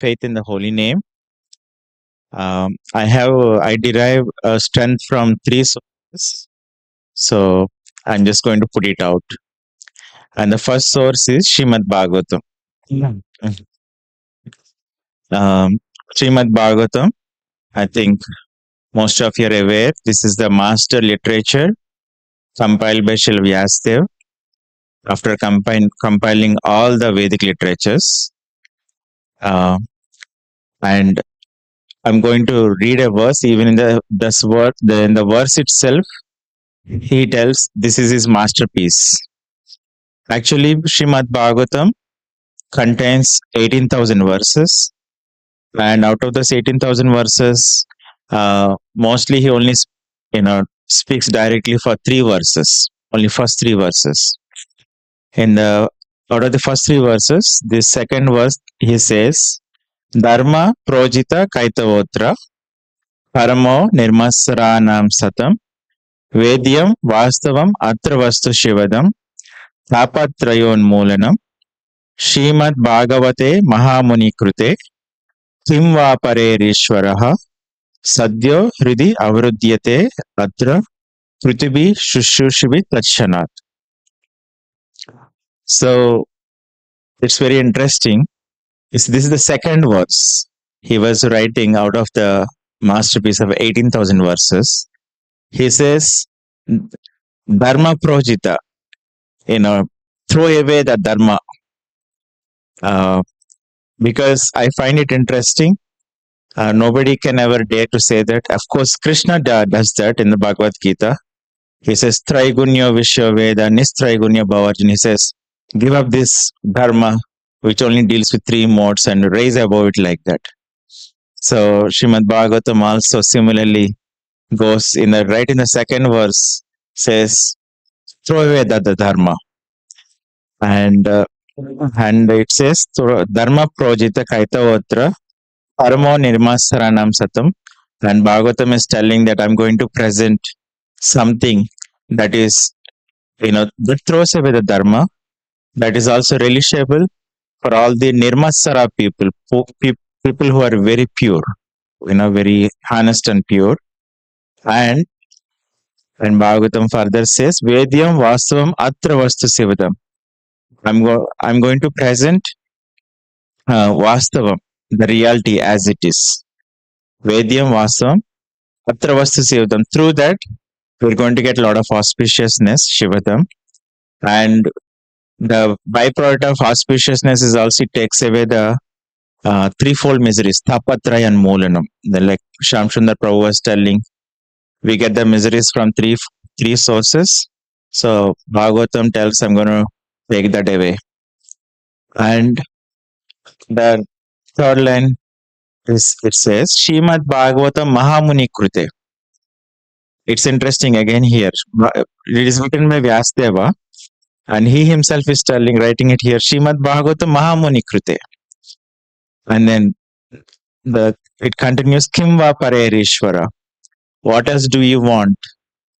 faith in the holy name. I derive strength from three sources. So I'm just going to put it out. And the first source is Srimad Bhagavatam. Yeah. Um, Srimad Bhagavatam, I think most of you are aware, this is the master literature compiled by Srila Vyasadeva after compiling all the Vedic literatures. And I'm going to read a verse. Even in the verse itself, he tells this is his masterpiece. Actually, Srimad Bhagavatam contains 18,000 verses, and out of those 18,000 verses, mostly he only speaks directly for three verses, only first three verses. In the out of the first three verses, the second verse he says, "Dharma projita kaitavotra paramo nirmasaranam satam Vedyam Vastavam Atra Vastu Shivadam Tapatrayon Srimad Bhagavate Mahamuni Krute Kim Va Parerishwaraha Sadyo Hridi Avrudyate Atra Prithibhi Shushushivi Tatshanat." So it's very interesting. This is the second verse. He was writing out of the masterpiece of 18,000 verses. He says, Dharma Projita, throw away the Dharma. Because I find it interesting. Nobody can ever dare to say that. Of course, Krishna does that in the Bhagavad Gita. He says, Traigunya Vishya Veda Nistraigunya Bhavarjan. He says, give up this dharma, which only deals with three modes, and rise above it like that. So, Srimad Bhagavatam also similarly goes right in the second verse, says, throw away the dharma. And it says, Dharma Projita Kaitavotra Paramo Nirmasaranam Satam. And Bhagavatam is telling that I'm going to present something that is, that throws away the dharma, that is also relishable for all the Nirmasara people who are very pure, very honest and pure. And Bhagavatam further says, Vedyam Vastavam Atra Vastu Sivadam. I'm going to present Vastavam, the reality as it is. Vedyam Vastavam Atra Vastu Sivadam. Through that, we're going to get a lot of auspiciousness, Shivadam. And the byproduct of auspiciousness is also it takes away the threefold miseries, Tapatraya and Molanam. Like Shamsundar Prabhu was telling, we get the miseries from three sources. So Bhagavatam tells I'm going to take that away. And the third line it says, Srimad Bhagavatam Mahamuni Krute. It's interesting again here. It is written by Vyasadeva, and he himself is writing it here, Srimad Bhagavatam Mahamuni Krute. And then it continues, Kim Va Parerishwara. What else do you want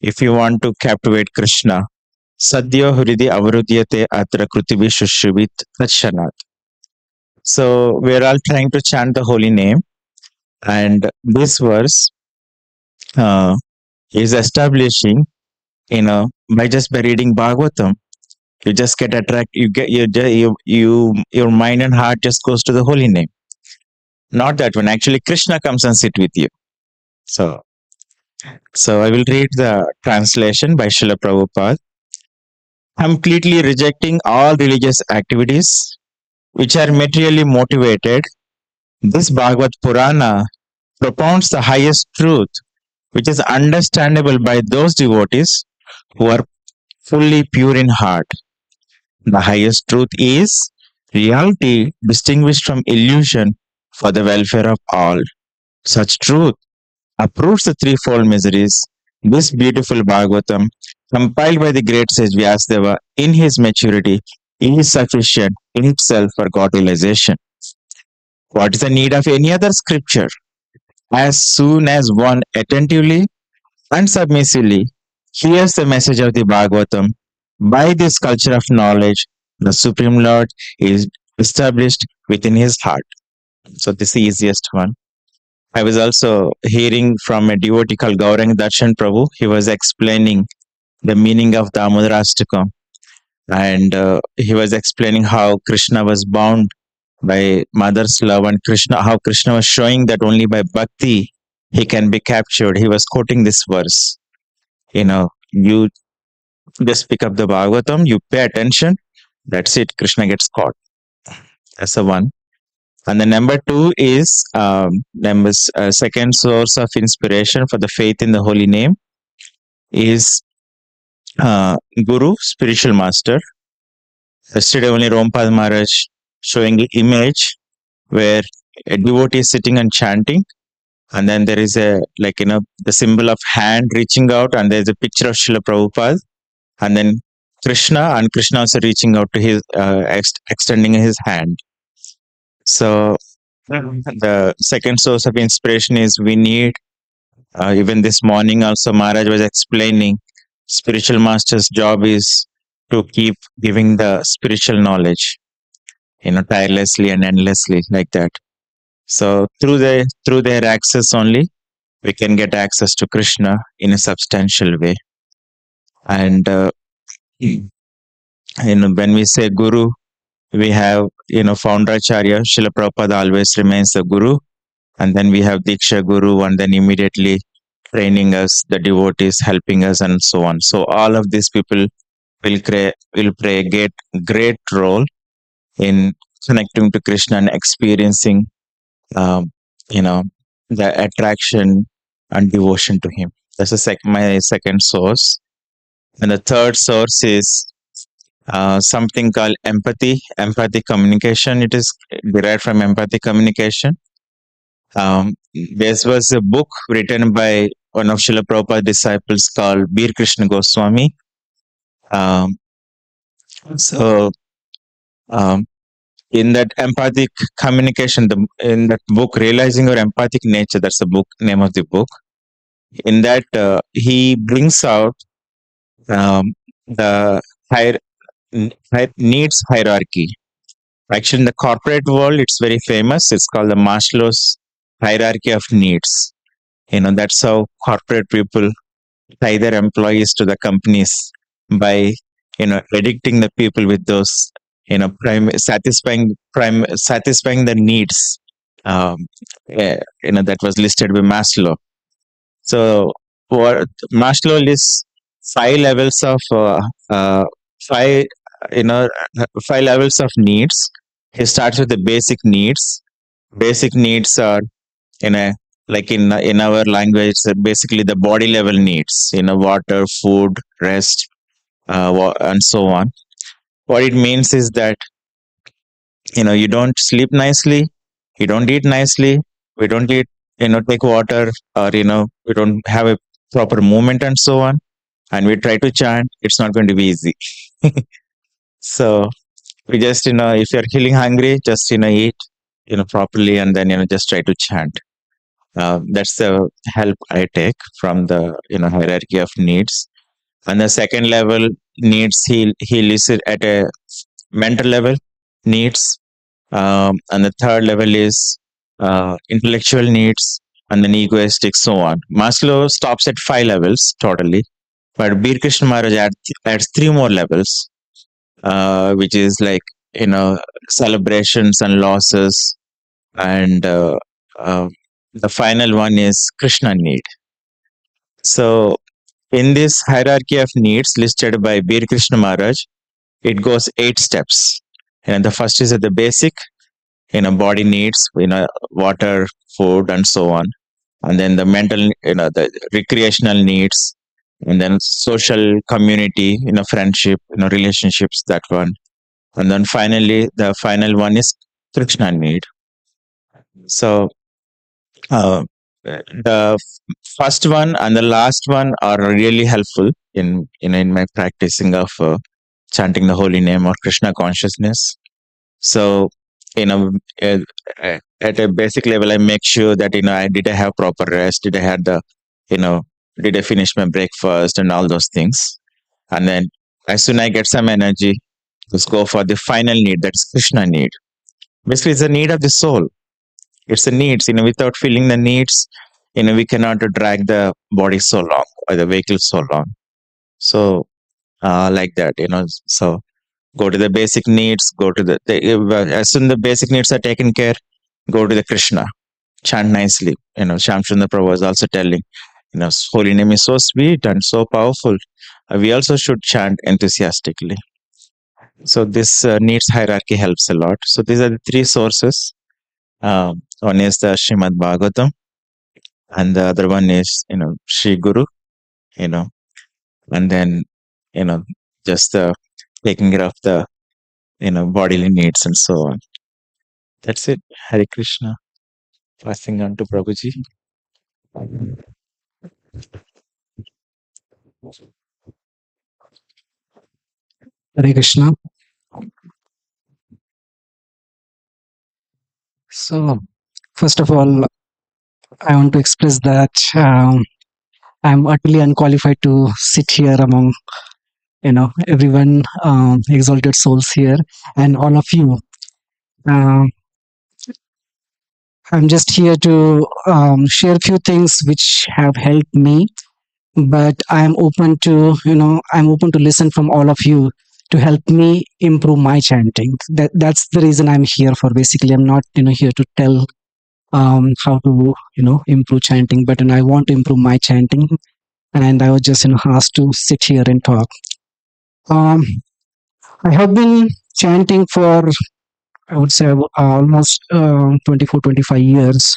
if you want to captivate Krishna? Sadhyo Hridi Avrudyate Atra Krutivi Shushubit Tatshanat. So we're all trying to chant the holy name. And this verse is establishing, by reading Bhagavatam, you just get attracted. Your mind and heart just goes to the holy name. Not that one. Actually, Krishna comes and sit with you. So I will read the translation by Srila Prabhupada. Completely rejecting all religious activities which are materially motivated, this Bhagavad Purana propounds the highest truth, which is understandable by those devotees who are fully pure in heart. The highest truth is reality distinguished from illusion for the welfare of all. Such truth approves the threefold miseries. This beautiful Bhagavatam, compiled by the great sage Vyasadeva in his maturity, is sufficient in itself for God realization. What is the need of any other scripture? As soon as one attentively and submissively hears the message of the Bhagavatam, by this culture of knowledge, the Supreme Lord is established within his heart. So this is the easiest one. I was also hearing from a devotee called Gaurang Darshan Prabhu. He was explaining the meaning of Damodarastakam, and he was explaining how Krishna was bound by mother's love, and Krishna, how Krishna was showing that only by bhakti he can be captured. He was quoting this verse. You just pick up the Bhagavatam, you pay attention, that's it, Krishna gets caught. That's the one. And the number two is second source of inspiration for the faith in the holy name is uh, Guru, spiritual master. Yesterday only Rompal Maharaj showing the image where a devotee is sitting and chanting, and then there is the symbol of hand reaching out, and there's a picture of Srila Prabhupada, and then Krishna also reaching out to his extending his hand. So the second source of inspiration is we need, even this morning also Maharaj was explaining, spiritual master's job is to keep giving the spiritual knowledge, tirelessly and endlessly, like that. So through their access only we can get access to Krishna in a substantial way. And when we say Guru, we have Foundracharya Srila Prabhupada always remains the Guru, and then we have Diksha Guru, and then immediately training us, the devotees helping us, and so on. So all of these people will play a great role in connecting to Krishna and experiencing um, you know the attraction and devotion to him. That's my second source. And the third source is something called empathic communication. It is derived from empathic communication. There was a book written by one of Srila Prabhupada's disciples called Bir Krishna Goswami. Um, so, um, in that empathic communication, in that book, Realizing Your Empathic Nature, that's the book name of the book. In that, he brings out the higher needs hierarchy. Actually, in the corporate world, it's very famous. It's called the Maslow's hierarchy of needs. That's how corporate people tie their employees to the companies by addicting the people with those satisfying the needs that was listed by Maslow. So what Maslow lists five levels of five you know five levels of needs. He starts with the basic needs. Basic needs are in a like in our language, basically the body level needs, water, food, rest, and so on. What it means is that you don't sleep nicely, you don't eat nicely, we don't eat, take water, or we don't have a proper movement and so on, and we try to chant, it's not going to be easy. So we just, if you're feeling hungry, just eat properly, and then just try to chant. That's the help I take from the hierarchy of needs. And the second level needs, he lists it at a mental level needs. And the third level is intellectual needs, and then egoistic, so on. Maslow stops at 5 levels totally, but Bir Krishna Maharaj adds 3 more levels, which is like celebrations and losses, and uh, the final one is Krishna need. So in this hierarchy of needs listed by Bir Krishna Maharaj, it goes 8 steps. And the first is at the basic, body needs, water, food, and so on. And then the mental, the recreational needs, and then social community, friendship, relationships, that one. And then finally, the final one is Krishna need. So uh, the first one and the last one are really helpful in my practicing of chanting the holy name or Krishna consciousness. So you know uh, at a basic level, I make sure that I have proper rest, did I had the you know did I finish my breakfast and all those things. And then as soon I get some energy, let's go for the final need, that's Krishna need. Basically, it's the need of the soul. It's the needs. Without feeling the needs, we cannot drag the body so long or the vehicle so long. So like that, so go to the basic needs, go to as soon the basic needs are taken care, go to the Krishna, chant nicely. Shamsundar Prabhu was also telling, holy name is so sweet and so powerful. We also should chant enthusiastically. So this needs hierarchy helps a lot. So these are the three sources. One is the Srimad Bhagavatam, and the other one is Sri Guru, you know, and then you know just taking care of the bodily needs and so on. That's it. Hare Krishna. Passing on to Prabhuji. Hare Krishna. So, first of all, I want to express that I'm utterly unqualified to sit here among everyone, exalted souls here, and all of you. Um, I'm just here to share a few things which have helped me, but I'm open to listen from all of you to help me improve my chanting. That's the reason I'm here for. Basically, I'm not here to tell how to improve chanting, but I want to improve my chanting, and I was just asked to sit here and talk. Um, I have been chanting for, I would say, almost 24, 25 years.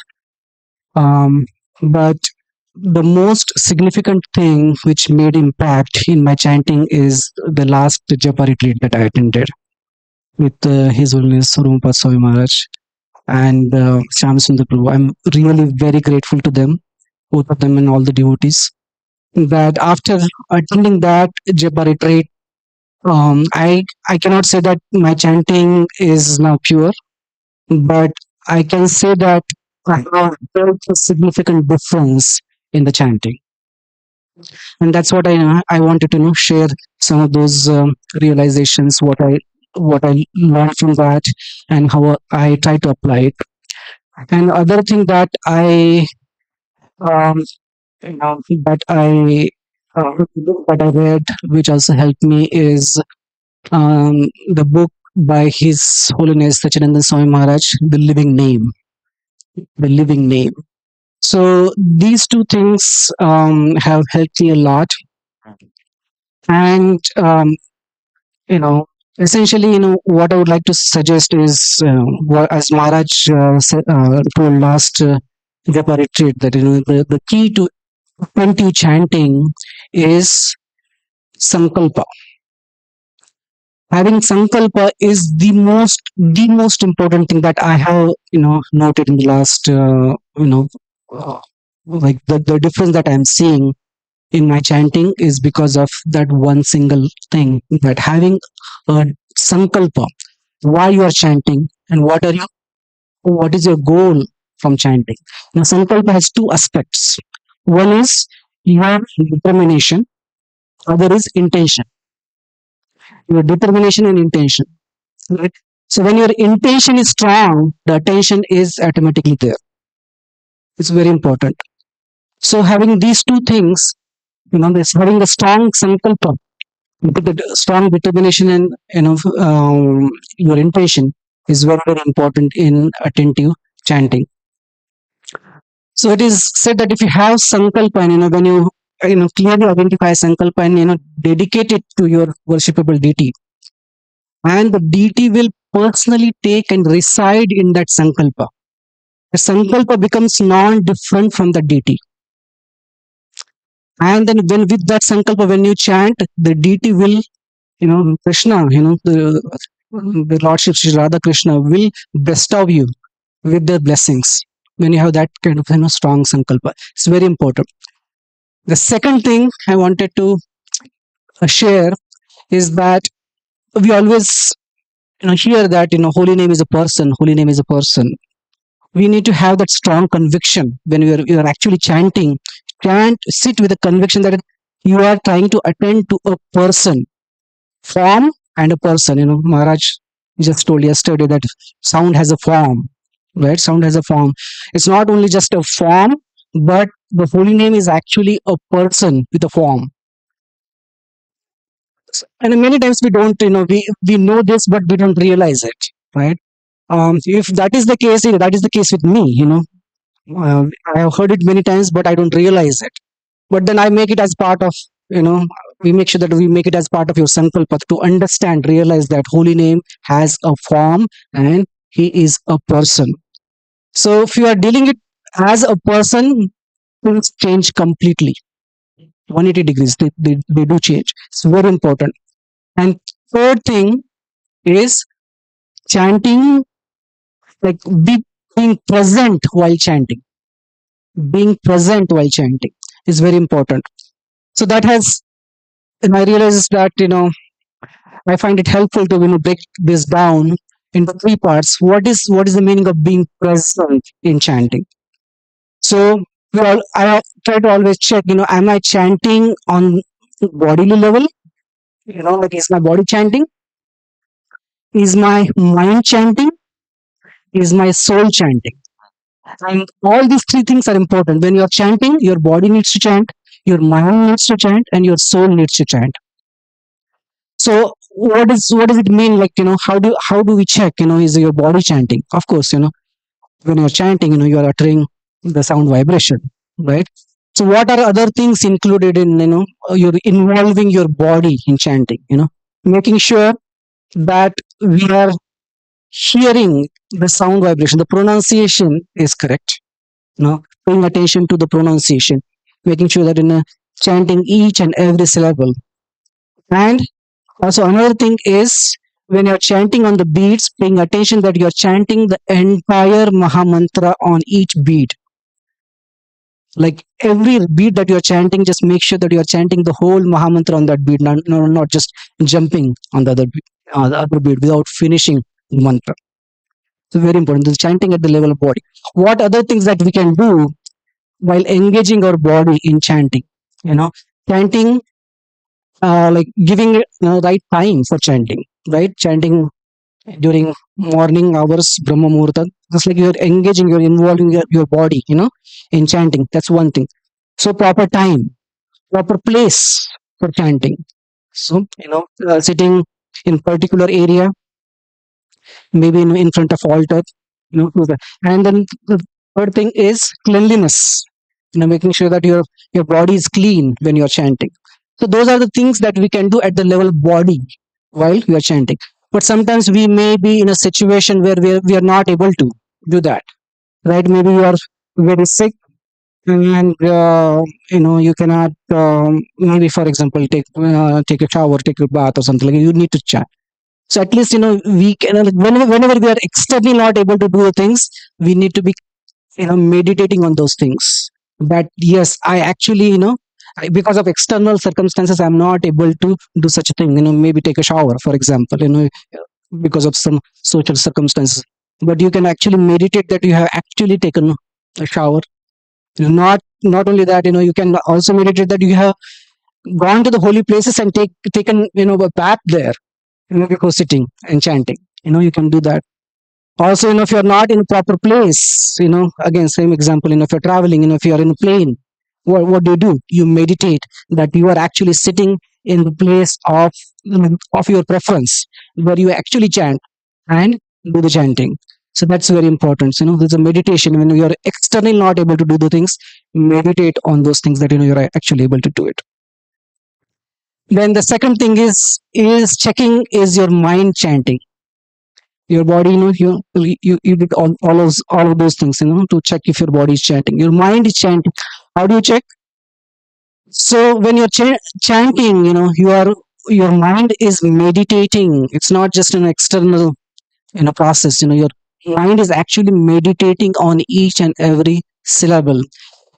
Um, but the most significant thing which made impact in my chanting is the last Japa retreat that I attended with His Holiness Rumpa Swami Maharaj and Shamsundar Prabhu. I'm really very grateful to them, both of them and all the devotees. That after attending that Japa retreat, I cannot say that my chanting is now pure, but I can say that I have felt a significant difference in the chanting, and that's what I wanted to share some of those realizations, what I learned from that, and how I try to apply it. And other thing that I um, that I read, which also helped me, is the book by His Holiness Sachinandan Swami Maharaj, The Living Name. The Living Name. So these two things have helped me a lot, and essentially, what I would like to suggest is, as Maharaj told last Japa retreat, that the key to effective chanting is sankalpa. Having sankalpa is the most important thing that I have noted in the last uh, like the difference that I'm seeing in my chanting is because of that one single thing, that having a sankalpa, why you are chanting and what is your goal from chanting. Now sankalpa has two aspects. One is your determination, other is intention. Your determination and intention, right? So when your intention is strong, the attention is automatically there. It's very important. So having these two things, this having a strong sankalpa, the strong determination, and your intention is very, very important in attentive chanting. So it is said that if you have sankalpa, and when you clearly identify sankalpa and dedicate it to your worshipable deity, and the deity will personally take and reside in that sankalpa. The sankalpa becomes non-different from the deity. And then when with that sankalpa, when you chant, the deity will, Krishna, the Lordship Sri Radha Krishna will bestow you with their blessings when you have that kind of strong sankalpa. It's very important. The second thing I wanted to share is that we always hear that holy name is a person, holy name is a person. We need to have that strong conviction when you are actually chanting. Sit with a conviction that you are trying to attend to a person, form and a person. Maharaj just told yesterday that sound has a form, right? Sound has a form. It's not only just a form, but the holy name is actually a person with a form. And many times we don't, we know this, but we don't realize it, right? If that is the case, that is the case with me, I have heard it many times, but I don't realize it. But then I make it as part of, you know we make sure that we make it as part of your sankalpa to understand, realize that holy name has a form, and he is a person. So if you are dealing it as a person, things change completely. 180 degrees, they do change. It's very important. And third thing is chanting, like being present while chanting. Being present while chanting is very important. So that has, and I realize that, I find it helpful to, break this down into three parts. What is the meaning of being present in chanting? So I try to always check, am I chanting on bodily level? Like, is my body chanting? Is my mind chanting? Is my soul chanting? And all these three things are important. When you're chanting, your body needs to chant, your mind needs to chant, and your soul needs to chant. So what does it mean? Like, how do we check? Is your body chanting? Of course, when you're chanting, you are uttering the sound vibration, right? So what are other things included in, you're involving your body in chanting? Making sure that we are hearing the sound vibration, the pronunciation is correct. Paying attention to the pronunciation, making sure that, chanting each and every syllable. And also another thing is, when you're chanting on the beats, paying attention that you're chanting the entire Mahamantra on each beat. Like every beat that you're chanting, just make sure that you're chanting the whole Mahamantra on that beat, not just jumping on the other beat without finishing the mantra. So very important. The chanting at the level of body. What other things that we can do while engaging our body in chanting? Chanting, like giving it, right time for chanting, right? Chanting during morning hours, Brahma Muhurta, just like you're engaging, you're involving your body, in chanting. That's one thing. So proper time, proper place for chanting. So, sitting in particular area, maybe in front of altar, do that. And then the third thing is cleanliness, making sure that your body is clean when you're chanting. So those are the things that we can do at the level body while we are chanting. But sometimes we may be in a situation where we are not able to do that, right? Maybe you are very sick, and you cannot, maybe for example, take a shower, take a bath or something, like you need to chant. So at least, we can, whenever we are externally not able to do the things, we need to be, meditating on those things. That yes, I actually, because of external circumstances, I'm not able to do such a thing. Maybe take a shower, for example, because of some social circumstances. But you can actually meditate that you have actually taken a shower. Not only that, you can also meditate that you have gone to the holy places and taken, a bath there, before sitting and chanting. You can do that. Also, if you're not in a proper place, again, same example, if you're traveling, if you're in a plane, what do? You meditate that you are actually sitting in the place of your preference, where you actually chant and do the chanting. So that's very important. So, there's a meditation when you're externally not able to do the things, meditate on those things that, you're actually able to do it. Then the second thing is checking, is your mind chanting? Your body, you did all of those things, to check if your body is chanting, your mind is chanting. How do you check? So when you're chanting, your mind is meditating. It's not just an external, process. Your mind is actually meditating on each and every syllable.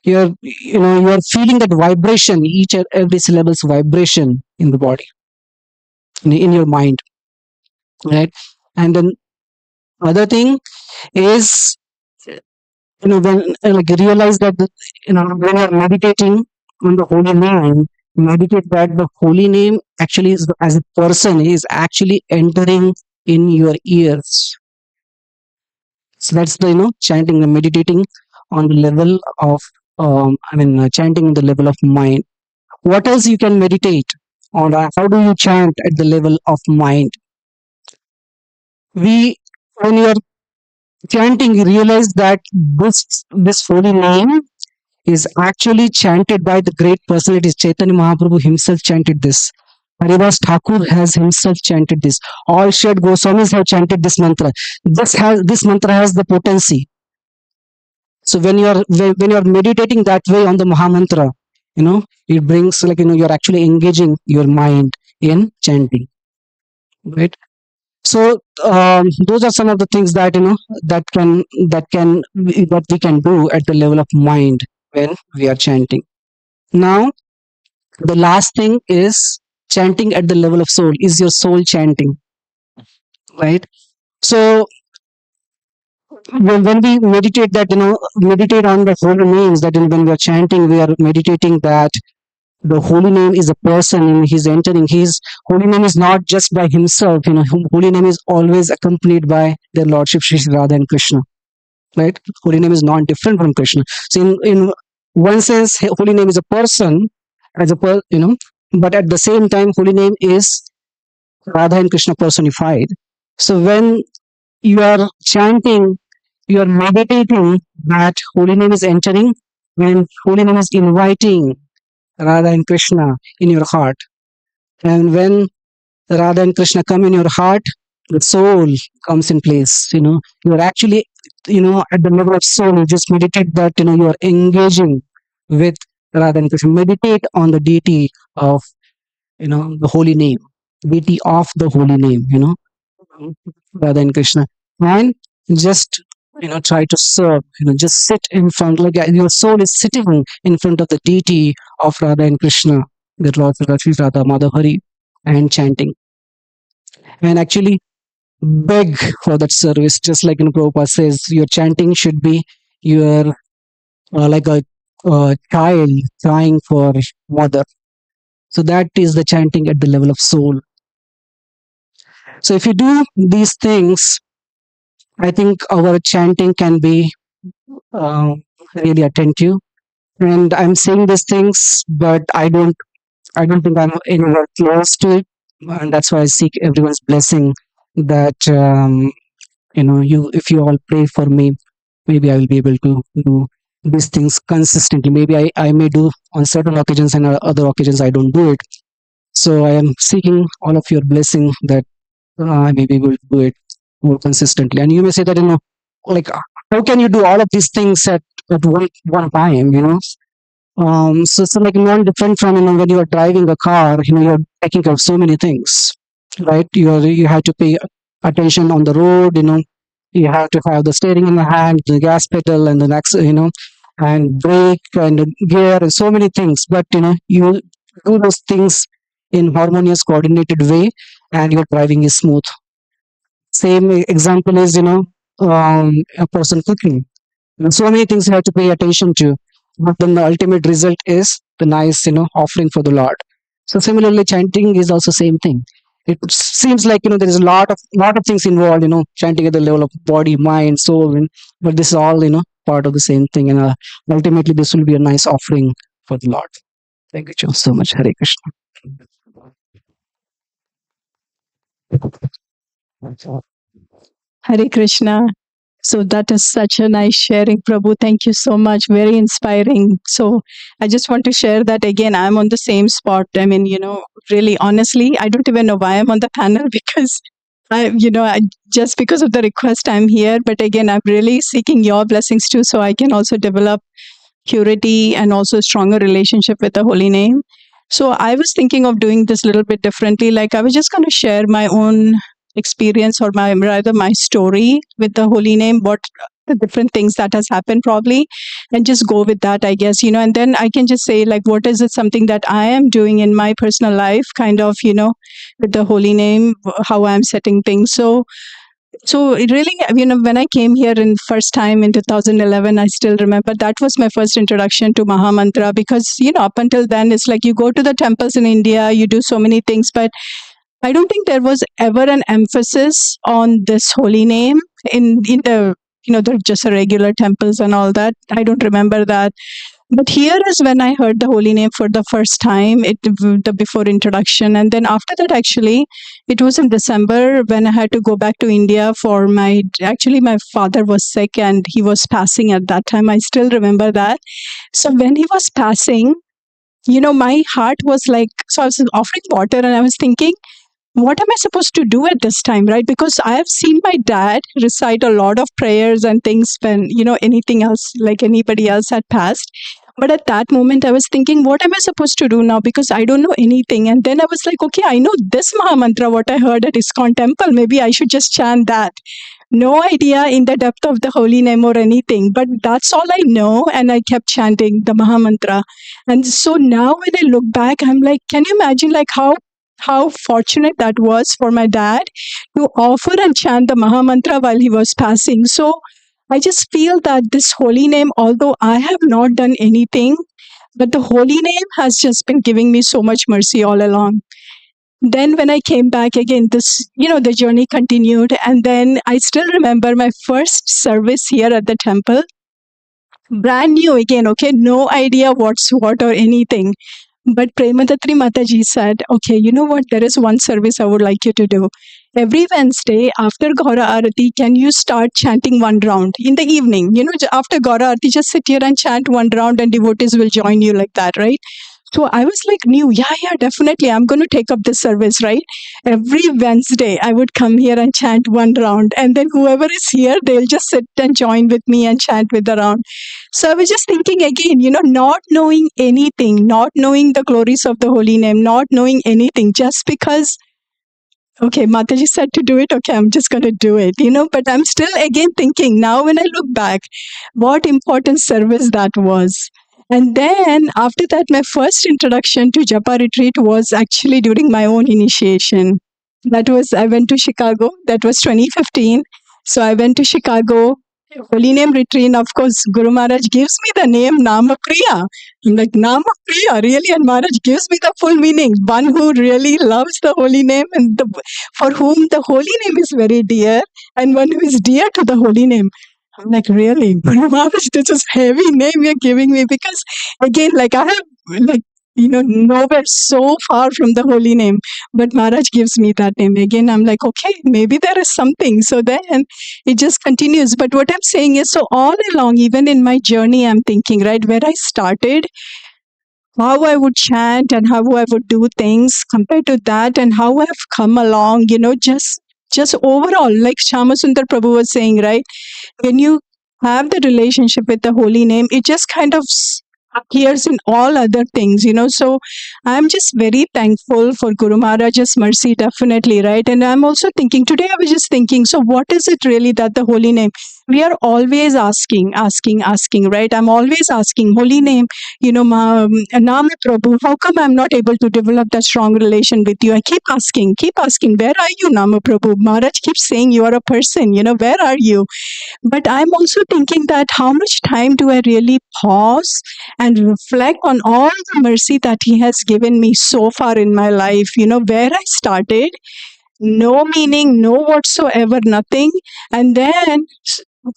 You're feeling that vibration, each and every syllable's vibration in the body, in your mind, right? And then other thing is, when, like, realize that, when you're meditating on the holy name, meditate that the holy name actually is, as a person, is actually entering in your ears. So that's the chanting and meditating on the level of chanting on the level of mind. What else you can meditate on? How do you chant at the level of mind? We When you are chanting, you realize that this holy name is actually chanted by the great personalities. Chaitanya Mahaprabhu himself chanted this. Haridas Thakur has himself chanted this. All Shed Goswamis have chanted this mantra. This mantra has the potency. So when you are meditating that way on the Maha Mantra, it brings, like, you're actually engaging your mind in chanting, right? So those are some of the things that that we can do at the level of mind when we are chanting. Now, the last thing is chanting at the level of soul. Is your soul chanting, right? So when we meditate that, meditate on the holy names, that when we are chanting, we are meditating that the holy name is a person and he's entering. His holy name is not just by himself, holy name is always accompanied by their lordship Shri Radha and Krishna, right? Holy name is not different from Krishna. So in one sense, holy name is a person, but at the same time, holy name is Radha and Krishna personified. So when you are chanting, you are meditating that holy name is entering, when holy name is inviting Radha and Krishna in your heart. And when Radha and Krishna come in your heart, the soul comes in place. You are actually, at the level of soul, you just meditate that, you are engaging with Radha and Krishna. Meditate on the deity of, the holy name, deity of the holy name, Radha and Krishna. And just, try to serve, just sit in front, like your soul is sitting in front of the deity of Radha and Krishna, the Lord Sri Radha Madhavari, and chanting. And actually beg for that service, just like Prabhupada says, your chanting should be your like a child crying for mother. So that is the chanting at the level of soul. So if you do these things, I think our chanting can be uh, really attentive. And I'm saying these things, but I don't think I'm anywhere close to it, and that's why I seek everyone's blessing. That you if you all pray for me, maybe I will be able to do these things consistently. Maybe I may do on certain occasions, and other occasions I don't do it. So I am seeking all of your blessing that I may be able to do it more consistently. And you may say that, like, how can you do all of these things at one time? So like non different from, when you are driving a car, you're taking care of so many things, right? You have to pay attention on the road, you have to have the steering in the hand, the gas pedal, and the next, and brake and the gear and so many things. But you do those things in harmonious, coordinated way, and your driving is smooth. Same example is, a person cooking. So many things you have to pay attention to, but then the ultimate result is the nice, offering for the Lord. So similarly, chanting is also same thing. It seems like, there is a lot of things involved, chanting at the level of body, mind, soul, but this is all, part of the same thing, and ultimately this will be a nice offering for the Lord. Thank you so much. Hare Krishna. Hare Krishna. So that is such a nice sharing, Prabhu. Thank you so much. Very inspiring. So I just want to share that again. I'm on the same spot. I mean, really honestly, I don't even know why I'm on the panel because just because of the request, I'm here. But again, I'm really seeking your blessings too, so I can also develop purity and also stronger relationship with the holy name. So I was thinking of doing this a little bit differently. Like I was just going to share my own experience, or my story with the holy name, what the different things that has happened probably, and just go with that, I guess, and then I can just say like, what is it something that I am doing in my personal life, kind of, with the holy name, how I'm setting things. So it really, when I came here in first time in 2011, I still remember that was my first introduction to Maha Mantra, because, up until then, it's like you go to the temples in India, you do so many things, but I don't think there was ever an emphasis on this holy name in the they're just regular temples and all that. I don't remember that. But here is when I heard the holy name for the first time, the before introduction. And then after that, actually, it was in December when I had to go back to India for actually, my father was sick and he was passing at that time. I still remember that. So when he was passing, my heart was like, so I was offering water and I was thinking, what am I supposed to do at this time, right? Because I have seen my dad recite a lot of prayers and things when, anything else, like anybody else had passed. But at that moment, I was thinking, what am I supposed to do now? Because I don't know anything. And then I was like, okay, I know this Maha Mantra, what I heard at ISKCON temple. Maybe I should just chant that. No idea in the depth of the holy name or anything, but that's all I know. And I kept chanting the Maha Mantra. And so now when I look back, I'm like, can you imagine like how fortunate that was for my dad to offer and chant the Maha Mantra while he was passing. So I just feel that this holy name, although I have not done anything, but the holy name has just been giving me so much mercy all along. Then when I came back again, the journey continued. And then I still remember my first service here at the temple. Brand new again, okay? No idea what's what or anything. But Premadhatri Mataji said, okay, you know what? There is one service I would like you to do. Every Wednesday after Gaura Arati, can you start chanting one round in the evening? After Gaura Arati, just sit here and chant one round and devotees will join you like that, right? So I was like, new, yeah, definitely. I'm going to take up this service, right? Every Wednesday, I would come here and chant one round. And then whoever is here, they'll just sit and join with me and chant with the round. So I was just thinking again, not knowing anything, not knowing the glories of the holy name, not knowing anything, just because, okay, Mataji said to do it, okay, I'm just going to do it, but I'm still again thinking now when I look back, what important service that was. And then after that, my first introduction to Japa retreat was actually during my own initiation. I went to Chicago. That was 2015. So I went to Chicago, holy name retreat. Of course, Guru Maharaj gives me the name Namapriya. I'm like, Namapriya, really? And Maharaj gives me the full meaning. One who really loves the holy name and for whom the holy name is very dear, and one who is dear to the holy name. I'm like, really? Guru Maharaj, this is heavy name you're giving me, because again, like I have like nowhere so far from the holy name, but Maharaj gives me that name again. I'm like, okay, maybe there is something. So then it just continues. But what I'm saying is, so all along, even in my journey, I'm thinking, right, where I started, how I would chant and how I would do things compared to that, and how I've come along, just overall, like Shamasundar Prabhu was saying, right? When you have the relationship with the holy name, it just kind of appears in all other things, So I'm just very thankful for Guru Maharaj's mercy, definitely, right? And I'm also thinking, today I was just thinking, so what is it really that the holy name? We are always asking, right? I'm always asking, holy name, Naam Prabhu, how come I'm not able to develop that strong relation with you? I keep asking, where are you, Nama Prabhu? Maharaj keeps saying you are a person, where are you? But I'm also thinking that how much time do I really pause and reflect on all the mercy that he has given me so far in my life, where I started, no meaning, no whatsoever, nothing. And then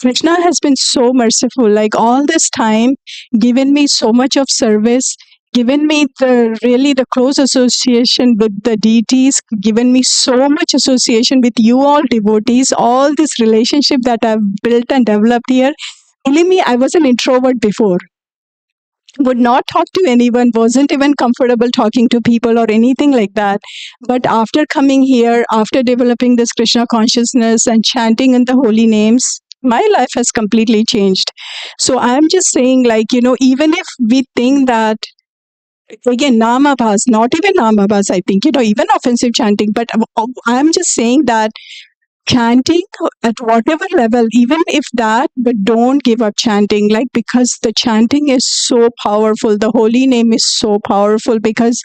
Krishna has been so merciful, like all this time, given me so much of service, given me the close association with the deities, given me so much association with you all devotees, all this relationship that I've built and developed here. Believe me, I was an introvert before. Would not talk to anyone, wasn't even comfortable talking to people or anything like that. But after coming here, after developing this Krishna consciousness and chanting in the holy names, my life has completely changed. So I'm just saying, like, even if we think that, again, namabhas, not even namabhas, I think, even offensive chanting, but I'm just saying that chanting at whatever level, even if that, but don't give up chanting, like, because the chanting is so powerful, the holy name is so powerful, because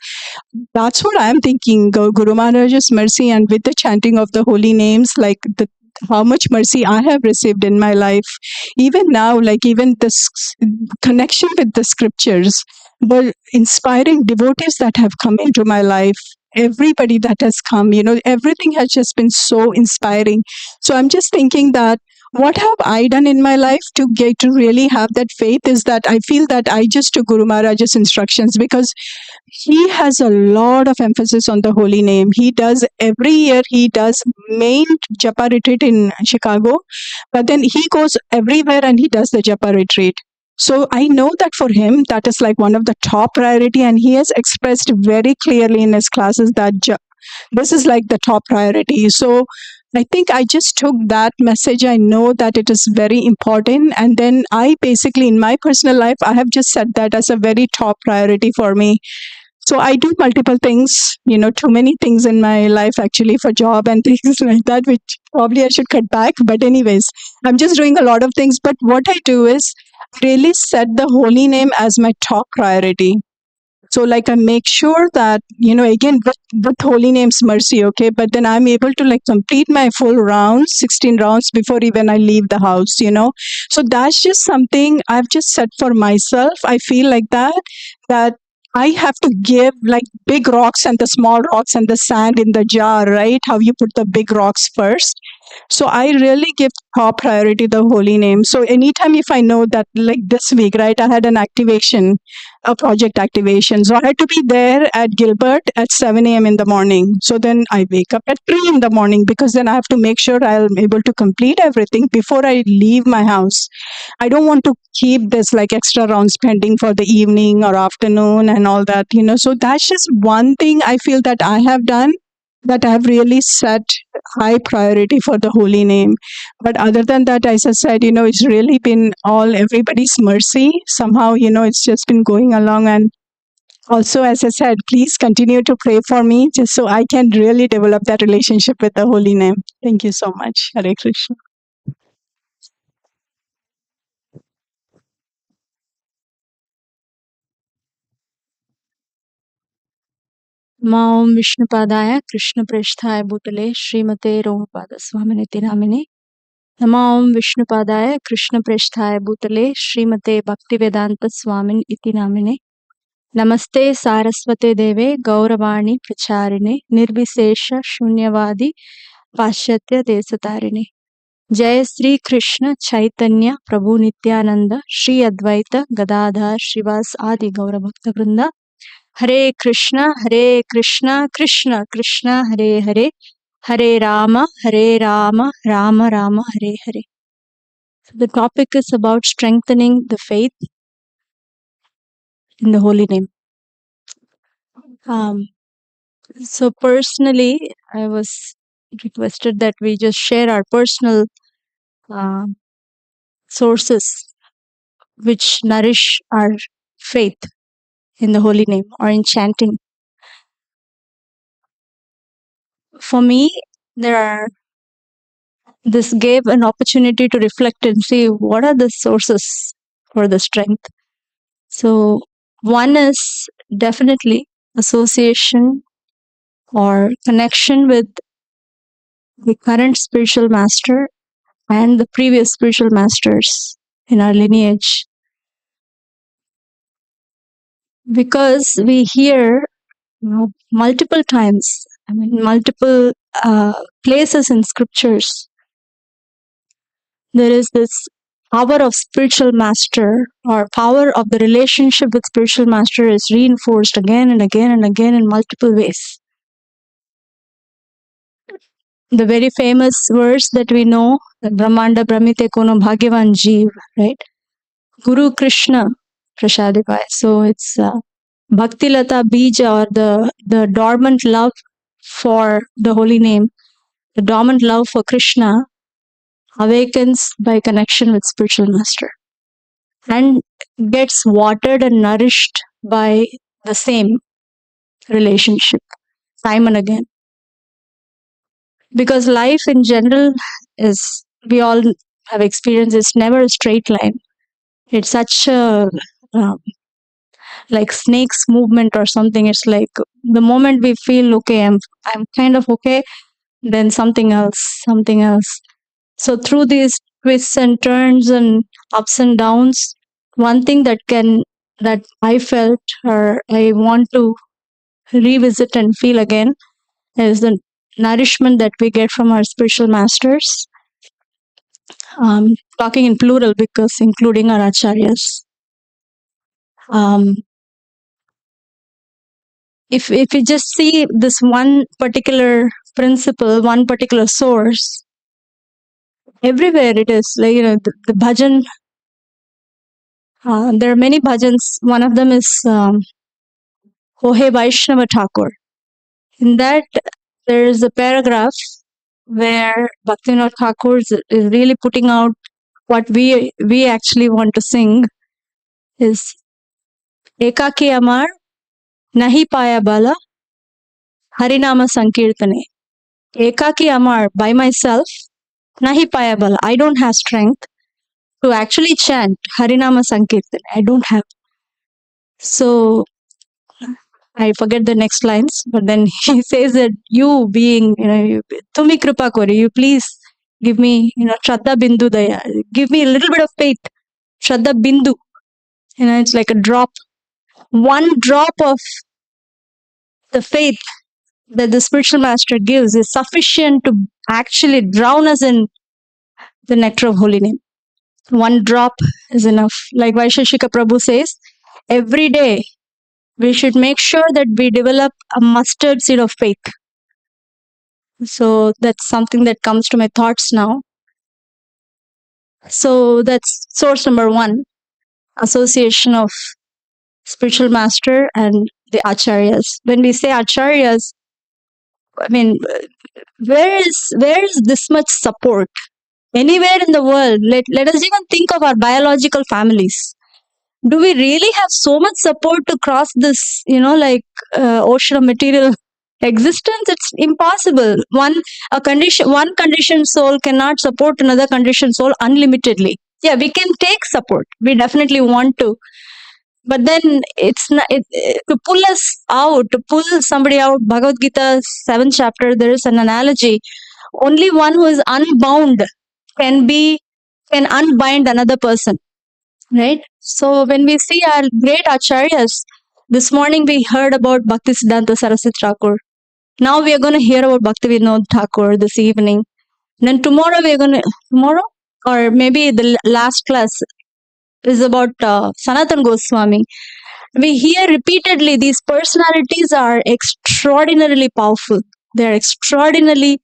that's what I'm thinking. Guru Maharaj's mercy, and with the chanting of the holy names, like how much mercy I have received in my life. Even now, like even this connection with the scriptures, the inspiring devotees that have come into my life, everybody that has come, everything has just been so inspiring. So I'm just thinking that what have I done in my life to get to really have that faith is that I feel that I just took Guru Maharaj's instructions, because he has a lot of emphasis on the holy name. He does every year, he does main Japa retreat in Chicago, but then he goes everywhere and he does the Japa retreat. So I know that for him, that is like one of the top priority, and he has expressed very clearly in his classes that this is like the top priority. So I think I just took that message. I know that it is very important. And then I basically, in my personal life, I have just set that as a very top priority for me. So I do multiple things, too many things in my life actually for job and things like that, which probably I should cut back. But anyways, I'm just doing a lot of things. But what I do is really set the holy name as my top priority. So like I make sure that, again, with holy name's mercy, okay, but then I'm able to like complete my full rounds, 16 rounds before even I leave the house. So that's just something I've just set for myself. I feel like that I have to give like big rocks and the small rocks and the sand in the jar, right? How you put the big rocks first. So I really give top priority the holy name. So anytime if I know that like this week, right, I had an activation, a project activation. So I had to be there at Gilbert at 7 a.m. in the morning. So then I wake up at 3 in the morning, because then I have to make sure I'm able to complete everything before I leave my house. I don't want to keep this like extra rounds pending for the evening or afternoon and all that. So that's just one thing I feel that I have done, that I have really set high priority for the holy name. But other than that, as I said, it's really been all everybody's mercy. Somehow, it's just been going along. And also, as I said, please continue to pray for me just so I can really develop that relationship with the holy name. Thank you so much. Hare Krishna. मां विष्णुपादाय कृष्णप्रेष्ठाय भूतले श्रीमते रोमपादस्वामिनिति नामिने नमां विष्णुपादाय कृष्णप्रेष्ठाय भूतले श्रीमते भक्तिवेदांत स्वामिन इति नामिने नमस्ते सारस्वते देवे गौरवाणी प्रचारिणे निर्विशेष शून्यवादी पाश्चात्य देशतारिणे जय श्री कृष्ण चैतन्य प्रभु नित्यानंद श्री अद्वैत गदाधर श्रीवास आदि गौर भक्त वृंदा हरे Krishna Krishna Krishna Hare Hare Hare Ram Ram Ram Hare Hare. The topic is about strengthening the faith in the holy name. So personally, I was requested that we just share our personal sources which nourish our faith in the holy name or in chanting. For me, this gave an opportunity to reflect and see what are the sources for the strength. So one is definitely association or connection with the current spiritual master and the previous spiritual masters in our lineage. Because we hear multiple times, multiple places in scriptures, there is this power of spiritual master, or power of the relationship with spiritual master is reinforced again and again and again in multiple ways. The very famous verse that we know, Brahmanda Brahmite Kono Bhagyavan Jeev, right? Guru Krishna Prashadivaya. So it's Bhakti Lata Bija, or the dormant love for the holy name, the dormant love for Krishna awakens by connection with spiritual master and gets watered and nourished by the same relationship time and again. Because life in general is, we all have experienced, it's never a straight line. It's such a like snake's movement or something. It's like the moment we feel okay, I'm kind of okay, then something else. So through these twists and turns and ups and downs, one thing that I felt, or I want to revisit and feel again, is the nourishment that we get from our spiritual masters. talking in plural because including our acharyas. If you just see this one particular principle, one particular source, everywhere it is, like, the bhajan, there are many bhajans. One of them is Ohe Vaishnava Thakur. In that, there is a paragraph where Bhaktivinoda Thakur is really putting out what we actually want to sing is Ekaki Amar Nahi Paya Bala Harinama Sankirtane. Ekaki Amar, by myself, Nahi Paya Bala. I don't have strength to actually chant Harinama Sankirtane. I don't have. So I forget the next lines, but then he says that you being, Tumi Kripa Kori, you please give me, Shraddha Bindu Daya. Give me a little bit of faith. Shraddha Bindu. It's like a drop. One drop of the faith that the spiritual master gives is sufficient to actually drown us in the nectar of holy name. One drop is enough. Like Vaisheshika Prabhu says, every day we should make sure that we develop a mustard seed of faith. So that's something that comes to my thoughts now. So that's source number one, association of spiritual master and the acharyas. When we say acharyas, I mean, where is this much support? Anywhere in the world, let us even think of our biological families. Do we really have so much support to cross this, ocean of material existence? It's impossible. One conditioned soul cannot support another conditioned soul unlimitedly. Yeah, we can take support. We definitely want to. But then it's not to pull us out, to pull somebody out. Bhagavad Gita 7th chapter, there is an analogy. Only one who is unbound can unbind another person, right? So when we see our great acharyas, this morning we heard about Bhakti Siddhanta Saraswati Thakur. Now we are going to hear about Bhakti Vinod Thakur this evening. And then tomorrow or maybe the last class is about Sanatan Goswami. We hear repeatedly these personalities are extraordinarily powerful. They're extraordinarily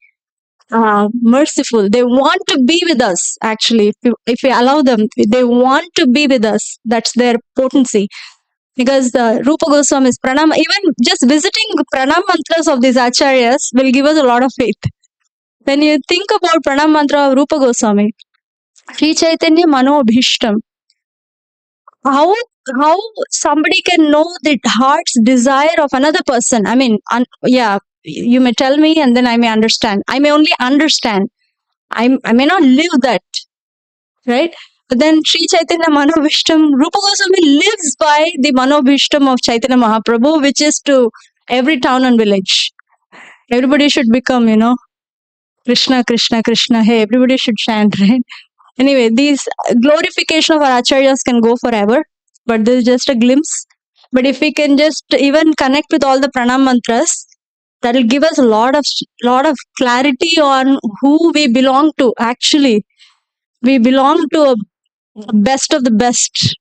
merciful. They want to be with us, actually. If we allow them, they want to be with us. That's their potency. Because the Rupa Goswami's pranam, even just visiting pranam mantras of these acharyas will give us a lot of faith. When you think about pranam mantra of Rupa Goswami, Sri Chaitanya Mano Bhishtam, how somebody can know the heart's desire of another person? I mean, you may tell me and then I may understand. I may only understand. I may not live that, right? But then Sri Chaitanya Manobhishtam, Rupa Goswami lives by the Manobhishtam of Chaitanya Mahaprabhu, which is to every town and village. Everybody should become, Krishna, Krishna, Krishna. Hey, everybody should chant, right? Anyway, these glorification of our acharyas can go forever, but this is just a glimpse. But if we can just even connect with all the pranam mantras, that will give us a lot of clarity on who we belong to. Actually, we belong to a best of the best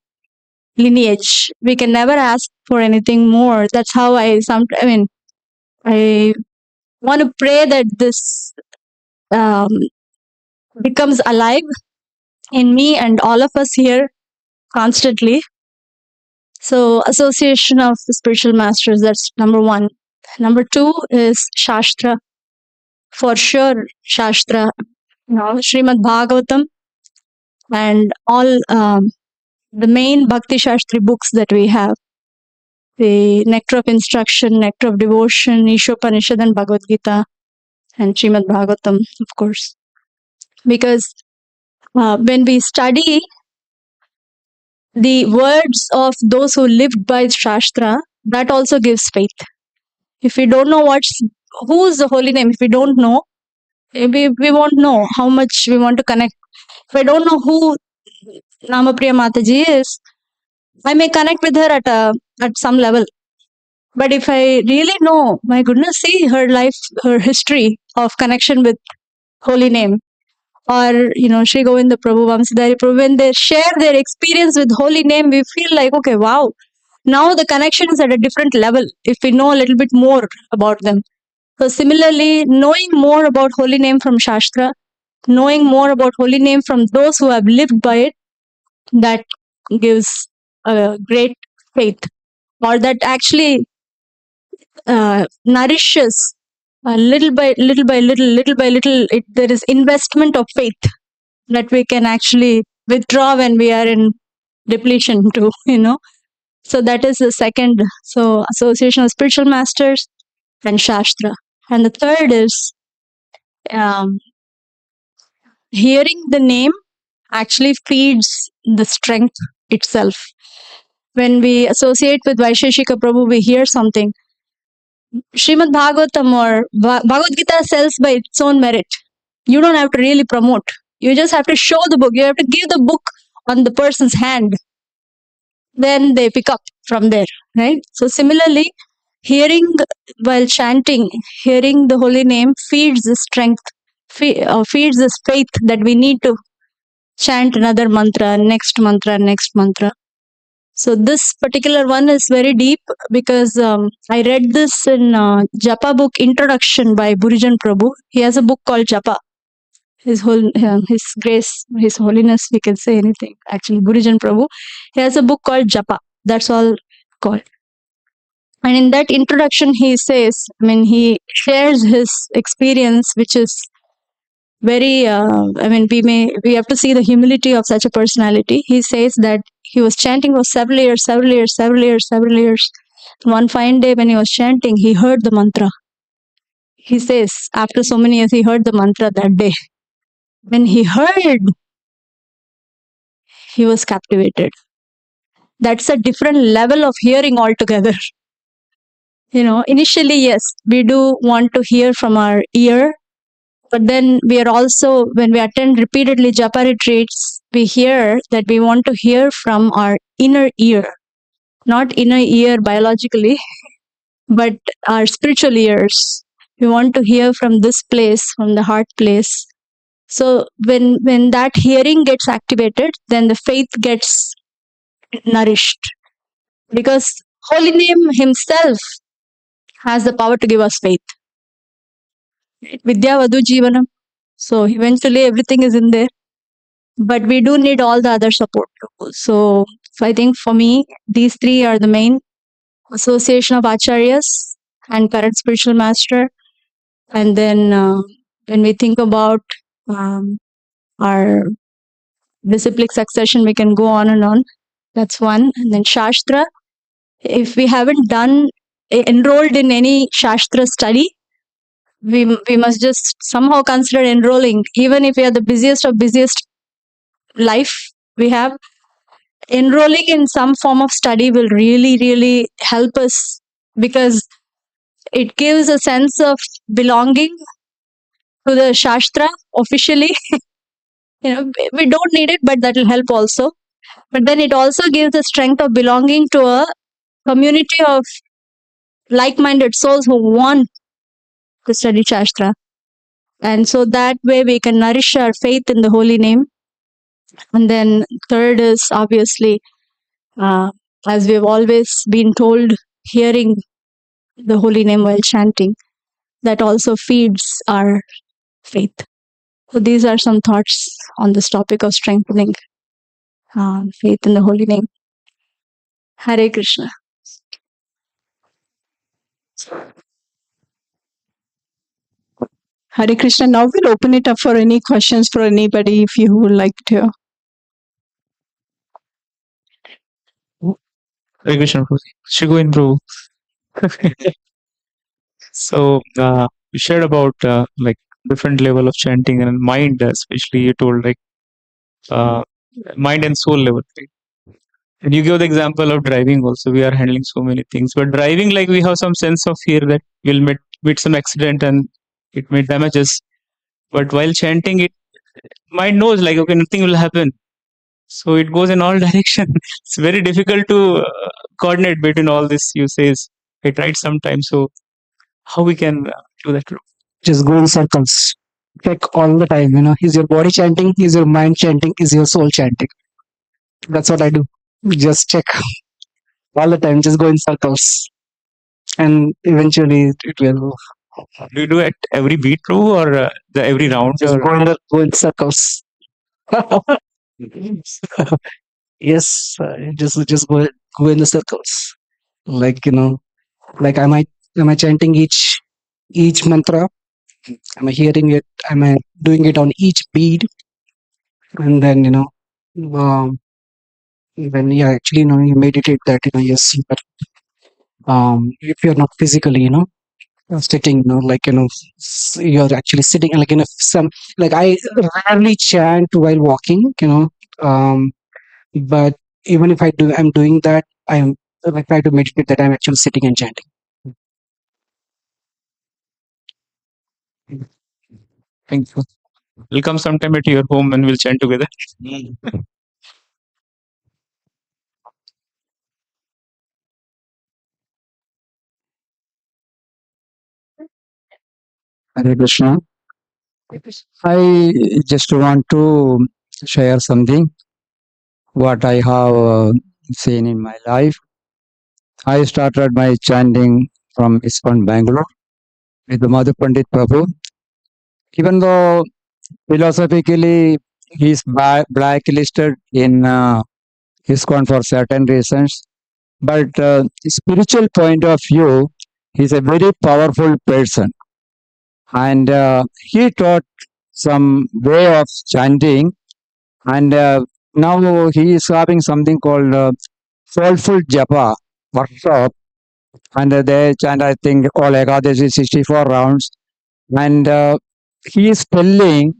lineage. We can never ask for anything more. That's how I want to pray that this becomes alive in me and all of us here constantly. So association of the spiritual masters, that's number one. Number two is Shastra. For sure, Shastra, Srimad Bhagavatam and all the main Bhakti Shastri books that we have. The Nectar of Instruction, Nectar of Devotion, Ishopanishad and Bhagavad Gita and Srimad Bhagavatam, of course. Because when we study the words of those who lived by Shastra, that also gives faith. If we don't know who's the holy name, if we don't know, we won't know how much we want to connect. If I don't know who Namapriya Mataji is, I may connect with her at some level. But if I really know, my goodness, see her life, her history of connection with holy name, or Sri Govinda Prabhu, Vamsidhari Prabhu, when they share their experience with holy name, we feel like, okay, wow, now the connection is at a different level if we know a little bit more about them. So similarly, knowing more about holy name from Shastra, knowing more about holy name from those who have lived by it, that gives a great faith, or that actually nourishes little by little by little, little by little. There is investment of faith that we can actually withdraw when we are in depletion too. So that is the second. So association of spiritual masters and Shastra. And the third is um, hearing the name actually feeds the strength itself. When we associate with Vaisheshika Prabhu, we hear something. Srimad Bhagavatam or Bhagavad Gita sells by its own merit. You don't have to really promote. You just have to show the book. You have to give the book on the person's hand. Then they pick up from there, right? So similarly, hearing while chanting, hearing the holy name feeds the strength, feeds this faith that we need to chant another mantra, next mantra, next mantra. So this particular one is very deep because I read this in Japa book Introduction by Burijan Prabhu. He has a book called Japa. His grace, his holiness, we can say anything. Actually, Burijan Prabhu, he has a book called Japa. That's all called. And in that introduction, he says, he shares his experience, which is very, we have to see the humility of such a personality. He says that he was chanting for several years. One fine day when he was chanting, he heard the mantra. He says, after so many years, he heard the mantra that day. When he heard, he was captivated. That's a different level of hearing altogether. Initially, yes, we do want to hear from our ear, but then we are also, when we attend repeatedly Japa retreats, we hear that we want to hear from our inner ear, not inner ear biologically, but our spiritual ears. We want to hear from this place, from the heart place. So when that hearing gets activated, then the faith gets nourished, because holy name himself has the power to give us faith. Vidya Vadu Jivanam. So eventually everything is in there, but we do need all the other support too. So I think for me, these three are the main: association of acharyas and current spiritual master. And then when we think about our disciplic succession, we can go on and on. That's one. And then Shastra. If we haven't enrolled in any Shastra study, we must just somehow consider enrolling, even if we are the busiest of busiest life we have. Enrolling in some form of study will really, really help us, because it gives a sense of belonging to the Shastra officially. We don't need it, but that will help also. But then it also gives the strength of belonging to a community of like-minded souls who want to study Shastra. And so that way we can nourish our faith in the holy name. And then third is obviously, as we've always been told, hearing the holy name while chanting. That also feeds our faith. So these are some thoughts on this topic of strengthening faith in the holy name. Hare Krishna. Hare Krishna. Now we'll open it up for any questions for anybody if you would like to. Hare Krishna, Prabhu. Shri Govinda Prabhu. So you shared about like different level of chanting and mind, especially you told like mind and soul level. Right? And you give the example of driving also. We are handling so many things, but driving, like we have some sense of fear that we'll meet some accident and it may damage us. But while chanting, it mind knows like, okay, nothing will happen. So it goes in all direction. It's very difficult to coordinate between all this. You says I tried sometimes. So how we can do that? Just go in circles. check all the time. Is your body chanting? Is your mind chanting? Is your soul chanting? That's what I do. Just check all the time. Just go in circles, and eventually it will Do you do it every beat through or the every round? just Or go in circles. Yes, just go in the circles. Like like am I chanting each mantra? Am I hearing it? Am I doing it on each bead? And then um, when actually you meditate that yes, if you're not physically sitting, like you're actually sitting, like some, like I rarely chant while walking, um, but even if I'm doing that, I'm like try to meditate that I'm actually sitting and chanting. Thank you. we'll come sometime at your home and we'll chant together. Hare Krishna. I just want to share something what I have seen in my life. I started my chanting from ISKCON Bangalore with Madhu Pandit Prabhu. Even though philosophically he is blacklisted in ISKCON for certain reasons, but spiritual point of view, he is a very powerful person, and he taught some way of chanting. And now he is having something called Soulful Japa workshop, and they chant, I think, all Ekadashi 64 rounds. And he is telling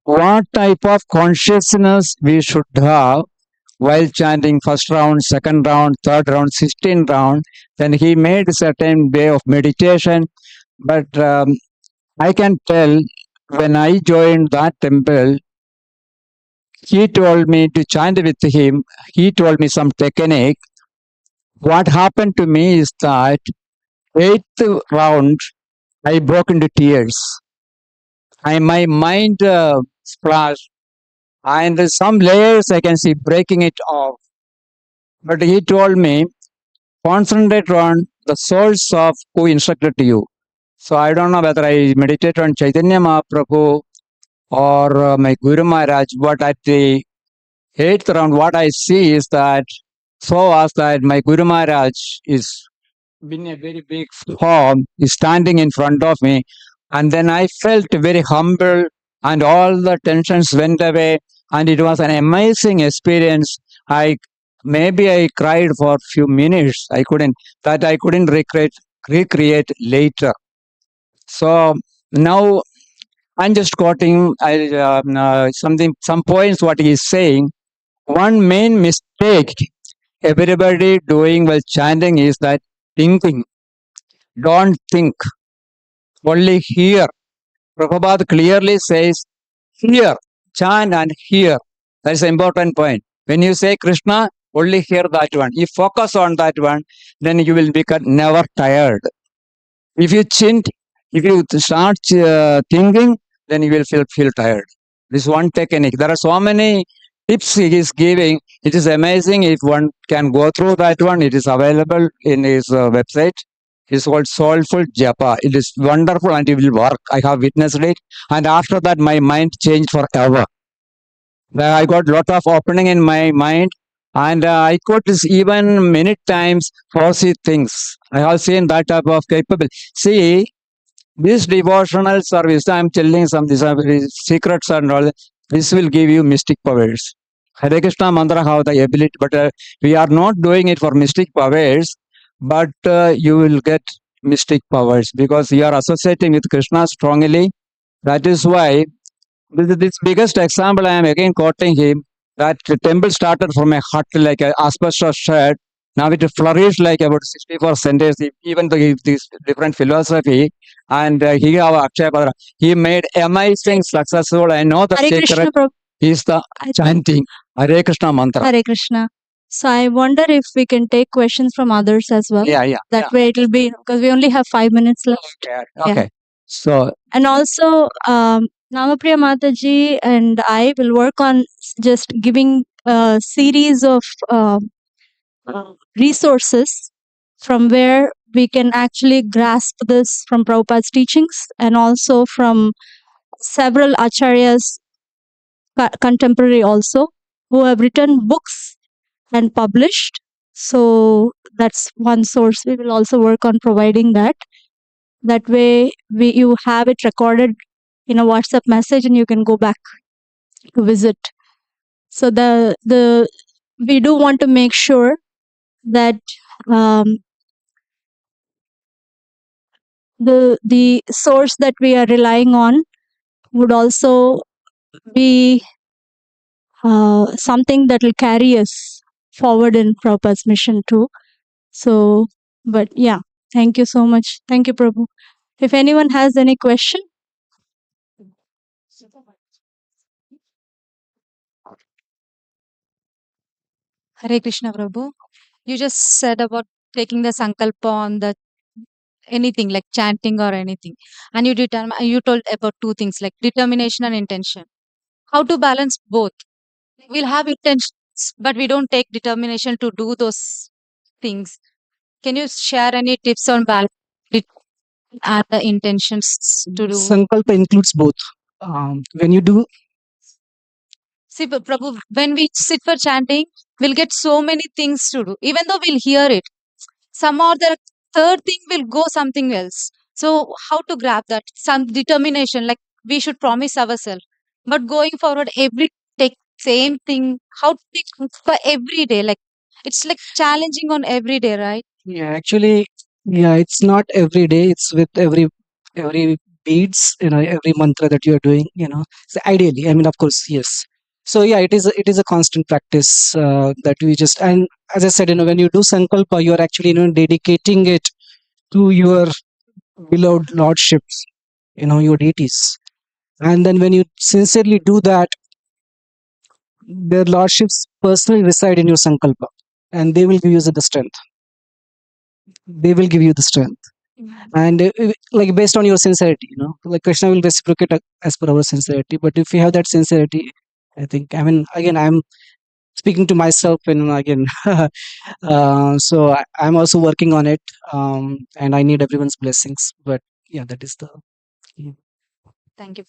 what type of consciousness we should have while chanting first round, second round, third round, 16 round. Then he made a certain way of meditation. But I can tell when I joined that temple, he told me to chant with him. He told me some technique. What happened to me is that 8th round, I broke into tears. My mind splashed, and some layers I can see breaking it off. But he told me, concentrate on the source of who instructed you. So I don't know whether I meditate on Chaitanya Mahaprabhu or my Guru Maharaj, but at the 8th round, what I see is that so was that my Guru Maharaj is in a very big form, is standing in front of me. And then I felt very humble and all the tensions went away. And it was an amazing experience. Maybe I cried for a few minutes. I couldn't recreate later. So now I'm just quoting some points what he is saying. One main mistake everybody doing while chanting is that thinking. Don't think, only hear. Prabhupada clearly says, hear, chant and hear. That is an important point. When you say Krishna, only hear that one. If focus on that one, then you will become never tired. If you chant, if you start thinking, then you will feel tired. This one technique. There are so many tips he is giving. It is amazing. If one can go through that one, it is available in his website. It's called Soulful Japa. It is wonderful and it will work. I have witnessed it. And after that, my mind changed forever. I got lot of opening in my mind. And I could even many times foresee things. I have seen that type of capability. See, this devotional service, I'm telling some these are very secrets and all. This will give you mystic powers. Hare Krishna mantra have the ability, but we are not doing it for mystic powers, but you will get mystic powers because you are associating with Krishna strongly. That is why this biggest example I am again quoting him. That the temple started from a hut like an asbestos shed. Now it flourished like about 64 centuries, even though this different philosophy. And he have Akshay Padra. He made amazing successful. I know the Hare Krishna, secret Prabhu. is the chanting Hare Krishna mantra. Hare Krishna. So I wonder if we can take questions from others as well. Yeah. That way it'll be, because we only have 5 minutes left. Okay. So And also, Namapriya Mataji and I will work on just giving a series of resources from where we can actually grasp this from Prabhupada's teachings and also from several acharyas, contemporary also, who have written books and published. So that's one source. We will also work on providing that. That way, you have it recorded in a WhatsApp message, and you can go back to visit. So we do want to make sure that um, the source that we are relying on would also be something that will carry us forward in Prabhupada's mission too. So, but yeah, thank you so much. Thank you, Prabhu. If anyone has any question, Hare Krishna Prabhu. You just said about taking the sankalpa on the anything like chanting or anything, and you told about two things like determination and intention. How to balance both? We'll have intentions, but we don't take determination to do those things. Can you share any tips on balance and the intentions to do? Sankalpa includes both. When you do, See, Prabhu, when we sit for chanting, we'll get so many things to do. Even though we'll hear it, some or the third thing will go something else. So, how to grab that? Some determination, like we should promise ourselves. But going forward, every take same thing. How to take for every day? Like it's like challenging on every day, right? yeah, actually, yeah, it's not every day. It's with every beads, every mantra that you are doing. So ideally, I mean, of course, yes. So yeah, it is a constant practice that we just, and as I said, when you do sankalpa, you are actually dedicating it to your beloved lordships, your deities. And then when you sincerely do that, their lordships personally reside in your sankalpa, and they will give you the strength. They will give you the strength. And like based on your sincerity, like Krishna will reciprocate as per our sincerity. But if you have that sincerity, I think, I mean, again, I'm speaking to myself, and again, so I'm also working on it, and I need everyone's blessings. But yeah, that is the. Thank you.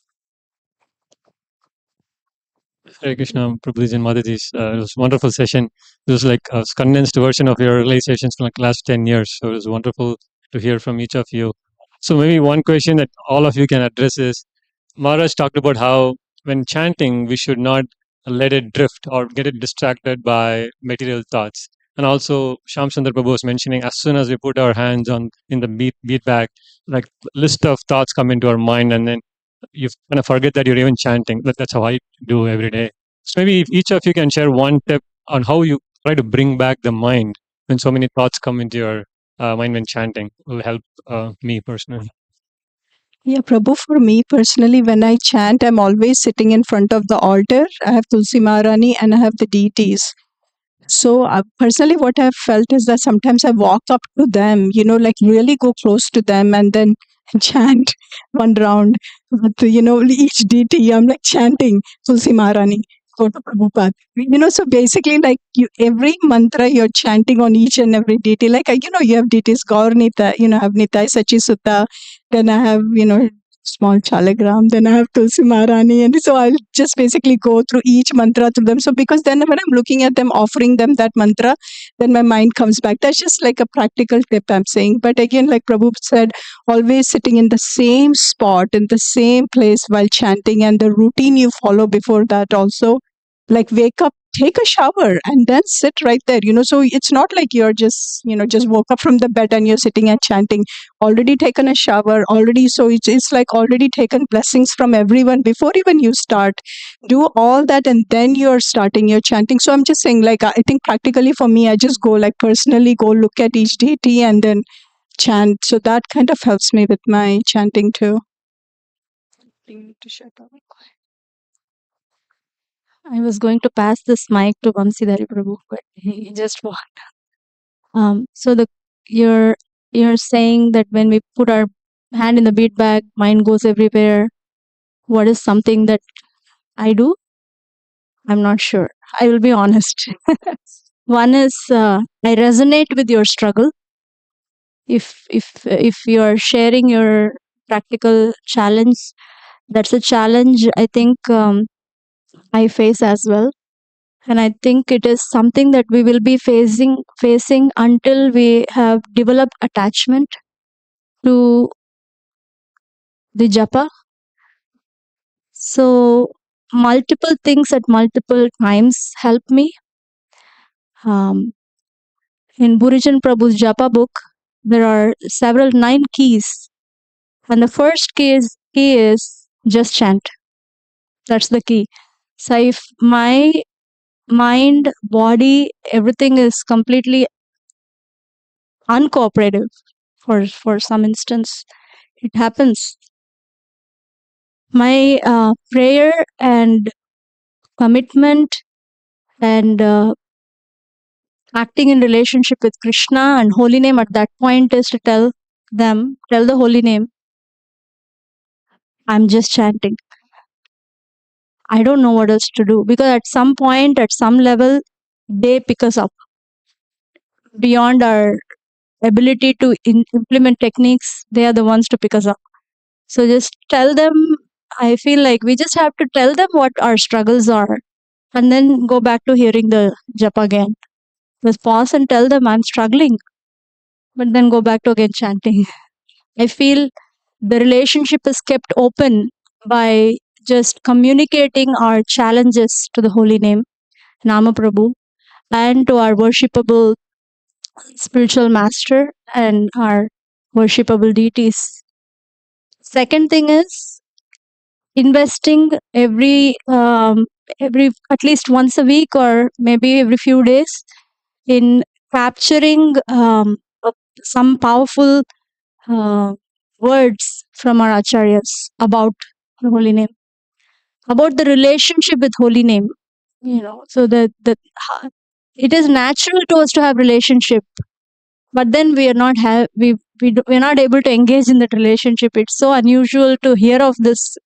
Hare Krishna, Prabhuji and Mataji's. It was a wonderful session. It was like a condensed version of your realizations from like last 10 years. So it was wonderful to hear from each of you. So maybe one question that all of you can address is, Maharaj talked about how when chanting, we should not let it drift or get it distracted by material thoughts. And also, Shyam Sundar Prabhu was mentioning as soon as we put our hands on in the beat bag, like list of thoughts come into our mind, and then you kind of forget that you're even chanting. That's how I do every day. So maybe if each of you can share one tip on how you try to bring back the mind when so many thoughts come into your mind when chanting, will help me personally. Yeah, Prabhu, for me personally, when I chant, I'm always sitting in front of the altar. I have Tulsi Maharani and I have the deities. So personally, what I've felt is that sometimes I walk up to them, like really go close to them and then chant one round with, each deity. I'm like chanting Tulsi Maharani, go to Prabhupada. So basically, like every mantra you're chanting on each and every deity. Like, you have deities, Gaur Nita, I have Nitai Sachi Sutta, then I have, small chalagram, then I have Tulsi Maharani. And so I'll just basically go through each mantra to them. So because then when I'm looking at them, offering them that mantra, then my mind comes back. That's just like a practical tip I'm saying. But again, like Prabhu said, always sitting in the same spot, in the same place while chanting, and the routine you follow before that also. Like wake up, take a shower, and then sit right there. So it's not like you're just, just woke up from the bed and you're sitting and chanting. Already taken a shower, already. So it's like already taken blessings from everyone before even you start. Do all that, and then you're starting your chanting. So I'm just saying, like, I think practically for me, I just go, like, personally go look at each deity and then chant. So that kind of helps me with my chanting too. To shut up. I was going to pass this mic to Vamsidhari Prabhu, but he just walked. So you're you're saying that when we put our hand in the bead bag, mind goes everywhere. what is something that I do? I'm not sure. I will be honest. One is I resonate with your struggle. If you are sharing your practical challenge, that's a challenge I think I face as well, and I think it is something that we will be facing until we have developed attachment to the japa. So multiple things at multiple times help me. In Burijan Prabhu's Japa book, there are several 9 keys, and the first key is just chant. That's the key. So if my mind, body, everything is completely uncooperative, for some instance, it happens. My prayer and commitment and acting in relationship with Krishna and holy name at that point is to tell the holy name, I'm just chanting. I don't know what else to do, because at some point, at some level, they pick us up beyond our ability to implement techniques. They are the ones to pick us up. So just tell them. I feel like we just have to tell them what our struggles are, and then go back to hearing the japa again. Just pause and tell them I'm struggling, but then go back to again chanting. I feel the relationship is kept open by just communicating our challenges to the holy name, Nama Prabhu, and to our worshipable spiritual master and our worshipable deities. Second thing is investing every at least once a week or maybe every few days in capturing some powerful uh, words from our acharyas about the holy name, about the relationship with holy name. So that it is natural to us to have relationship, but then we are not we're not able to engage in that relationship. It's so unusual to hear of this.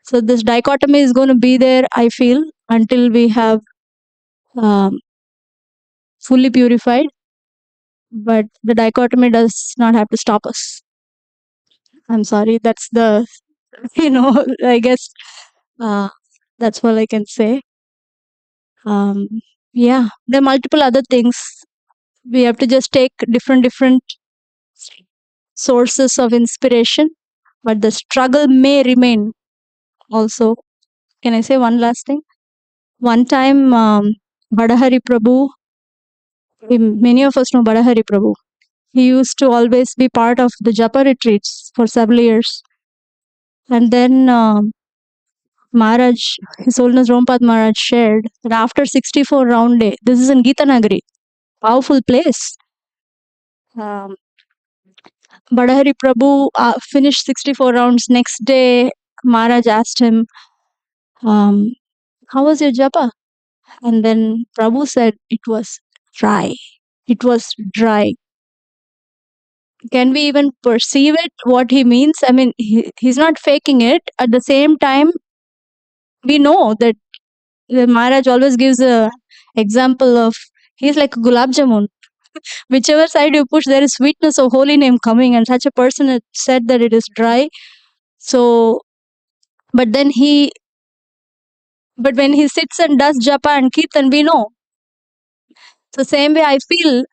So this dichotomy is going to be there, I feel, until we have um, fully purified. But the dichotomy does not have to stop us. I'm sorry. That's the I guess that's all I can say. Um, yeah, there are multiple other things. We have to just take different sources of inspiration, but the struggle may remain also. Can I say one last thing? One time, Badahari Prabhu, many of us know Badahari Prabhu. He used to always be part of the Japa retreats for several years. And then Maharaj, His Holiness Rompad Maharaj shared that after 64 round day, this is in Gita Nagari, powerful place. Badahari Prabhu finished 64 rounds. Next day, Maharaj asked him, how was your japa? And then Prabhu said, it was dry. It was dry. Can we even perceive it, what he means? I mean, he's not faking it. At the same time, we know that Maharaj always gives a example of, he's like a gulab jamun. Whichever side you push, there is sweetness of holy name coming, and such a person had said that it is dry. So, but when he sits and does japa and kirtan, we know. So same way, I feel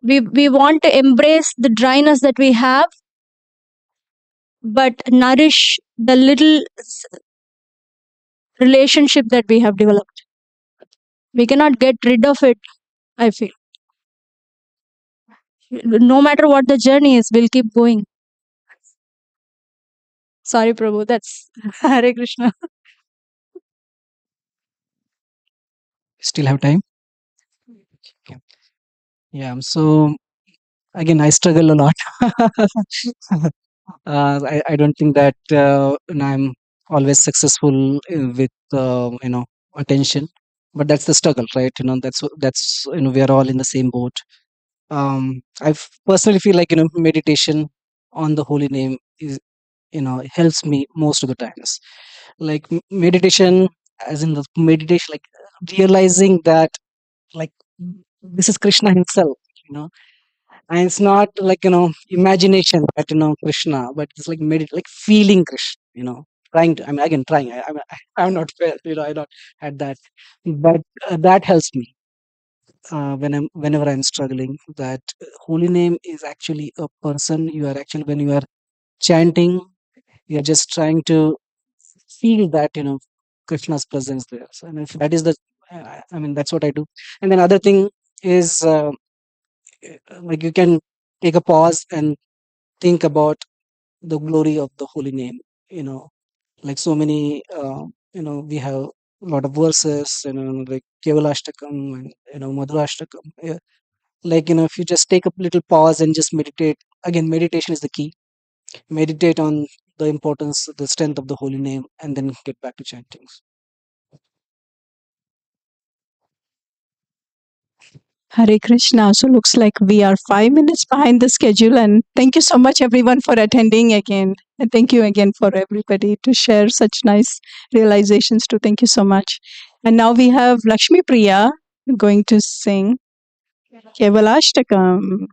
we want to embrace the dryness that we have, but nourish the little relationship that we have developed. We cannot get rid of it, I feel. No matter what the journey is, we'll keep going. Sorry, Prabhu, that's Hare Krishna. Still have time? Okay. Yeah. So again, I struggle a lot. I don't think that I'm always successful with attention, but that's the struggle, right? That's we are all in the same boat. I personally feel like meditation on the holy name helps me most of the times. Like meditation, as in the meditation, like realizing that, like, this is Krishna himself, you know and it's not like imagination that Krishna, but it's like like feeling Krishna, trying to, I mean, again, trying, I'm not fair, I not had that, but that helps me whenever I'm struggling, that holy name is actually a person. You are actually, when you are chanting, you're just trying to feel that Krishna's presence there. So, and if that is the, I mean, that's what I do. And then other thing is, like, you can take a pause and think about the glory of the holy name. you know like so many, we have a lot of verses, like Kevalashtakam and Madhurashtakam. Yeah. Like, if you just take a little pause and just meditate, again, meditation is the key. Meditate on the importance, the strength of the holy name, and then get back to chanting. Hare Krishna. So looks like we are 5 minutes behind the schedule. And thank you so much, everyone, for attending again. And thank you again for everybody to share such nice realizations too. Thank you so much. And now we have Lakshmi Priya going to sing Kevalashtakam.